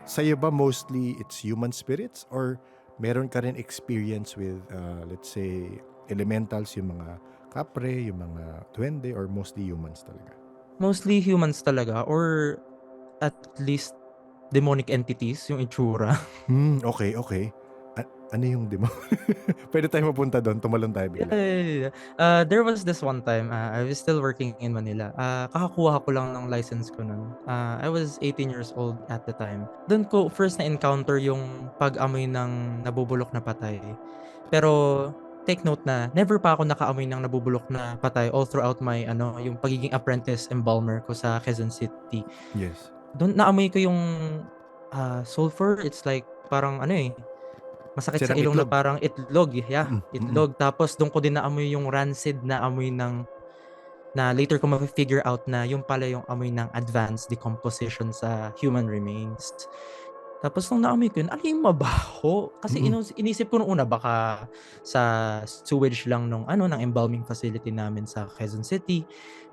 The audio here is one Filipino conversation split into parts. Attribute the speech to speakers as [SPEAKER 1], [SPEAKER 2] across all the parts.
[SPEAKER 1] Sa'yo ba mostly it's human spirits or meron ka rin experience with, let's say, elementals, yung mga kapre, yung mga duwende, or mostly humans talaga?
[SPEAKER 2] Mostly humans talaga or at least demonic entities yung itsura.
[SPEAKER 1] Okey, okey. Ano yung demo puwede tayong mapunta dun, tumalon tayo
[SPEAKER 2] Yeah,
[SPEAKER 1] bigla.
[SPEAKER 2] yeah, yeah, yeah. There was this one time, I was still working in Manila. Kakakuha ko lang ng license ko nun. I was 18 years old at the time. Dun ko first na-encounter yung pag-amoy ng nabubulok na patay. Pero take note na never pa ako nakaamoy ng nabubulok na patay all throughout my ano, yung pagiging apprentice embalmer ko sa Quezon City.
[SPEAKER 1] Yes.
[SPEAKER 2] Dun naamoy ko yung, sulfur. It's like parang ano, eh, masakit sa
[SPEAKER 1] Sirang
[SPEAKER 2] ilong na
[SPEAKER 1] itlog.
[SPEAKER 2] parang itlog, yeah,
[SPEAKER 1] Mm, mm.
[SPEAKER 2] itlog. Tapos dun ko din naamoy yung rancid na amoy ng na later ko mafi-figure out na yun pala yung amoy ng advanced decomposition sa human remains. Tapos nung naamoy ko yun, ano yung mabaho? Kasi
[SPEAKER 1] Mm.
[SPEAKER 2] inisip ko nung una baka sa sewage lang nung ano, ng embalming facility namin sa Quezon City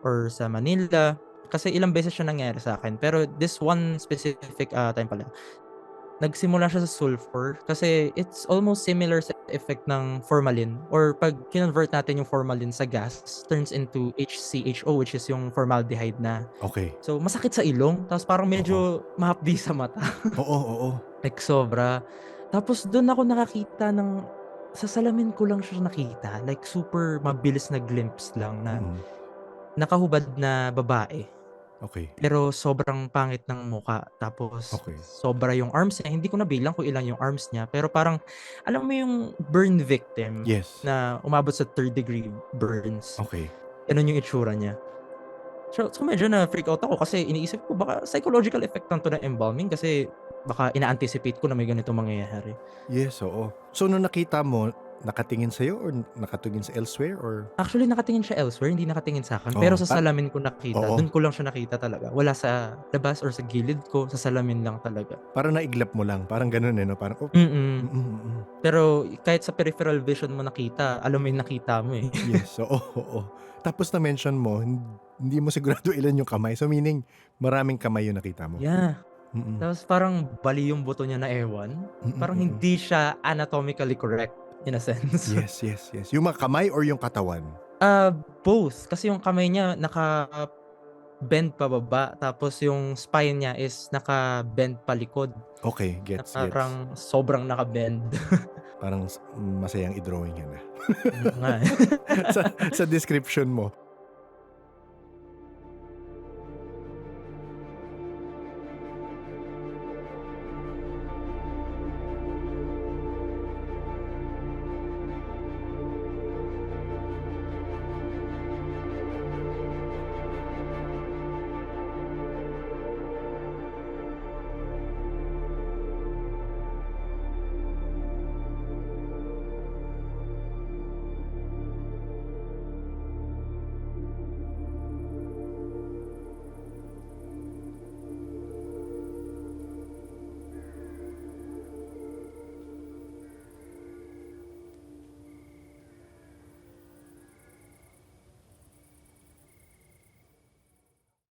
[SPEAKER 2] or sa Manila. Kasi ilang beses siya nangyari sa'kin. Pero this one specific, time pala, nagsimula siya sa sulfur kasi it's almost similar sa effect ng formalin or 'pag kinonvert natin yung formalin sa gas, turns into HCHO, which is yung formaldehyde na.
[SPEAKER 1] Okey.
[SPEAKER 2] So, masakit sa ilong tapos parang
[SPEAKER 1] Oo.
[SPEAKER 2] medyo mahapdi sa mata,
[SPEAKER 1] Oo, oo.
[SPEAKER 2] like sobra. Tapos dun ako nakakita ng sa salamin ko lang siya nakita, like super mabilis na glimpse lang na
[SPEAKER 1] Mm.
[SPEAKER 2] nakahubad na babae.
[SPEAKER 1] Okey,
[SPEAKER 2] Pero sobrang pangit ng mukha tapos
[SPEAKER 1] okey.
[SPEAKER 2] sobra yung arms niya, hindi ko nabilang kung ilan yung arms niya, pero parang alam mo yung burn victim
[SPEAKER 1] Yes.
[SPEAKER 2] na umabot sa third degree burns,
[SPEAKER 1] Okey.
[SPEAKER 2] gano'n yung itsura niya. So medyo na-freak out ako kasi iniisip ko baka psychological effect lang 'to ng embalming kasi baka ina-anticipate ko na may ganitong mangyayari.
[SPEAKER 1] Yes, oo. So nung nakita mo, nakatingin sa'yo or nakatingin sa elsewhere or
[SPEAKER 2] Actually nakatingin siya elsewhere, hindi nakatingin sa'kin, pero
[SPEAKER 1] oo,
[SPEAKER 2] sa salamin ko nakita,
[SPEAKER 1] oo,
[SPEAKER 2] dun ko lang siya nakita talaga, wala sa labas or sa gilid ko, sa salamin lang talaga.
[SPEAKER 1] parang naiglap mo lang, parang gano'n, eh, 'no? Parang, "Oh."
[SPEAKER 2] Mm.
[SPEAKER 1] Mm.
[SPEAKER 2] Pero kahit sa peripheral vision mo nakita, alam mo yung nakita mo, eh.
[SPEAKER 1] Yes, oo, oo. Tapos na-mention mo, hindi mo sigurado ilan yung kamay. So meaning, maraming kamay yung nakita mo?
[SPEAKER 2] Yeah,
[SPEAKER 1] Mm.
[SPEAKER 2] tapos parang bali yung buto niya na ewan, parang
[SPEAKER 1] Mm.
[SPEAKER 2] hindi siya anatomically correct in a sense.
[SPEAKER 1] Yes, yes, yes. Yung mga kamay or yung katawan?
[SPEAKER 2] Both kasi yung kamay niya naka-bend pababa tapos yung spine niya is naka-bend palikod,
[SPEAKER 1] Okey,
[SPEAKER 2] na
[SPEAKER 1] gets, gets.
[SPEAKER 2] parang sobrang naka-bend.
[SPEAKER 1] Parang masayang i-drawing yan, ah.
[SPEAKER 2] Nga, eh.
[SPEAKER 1] Sa description mo.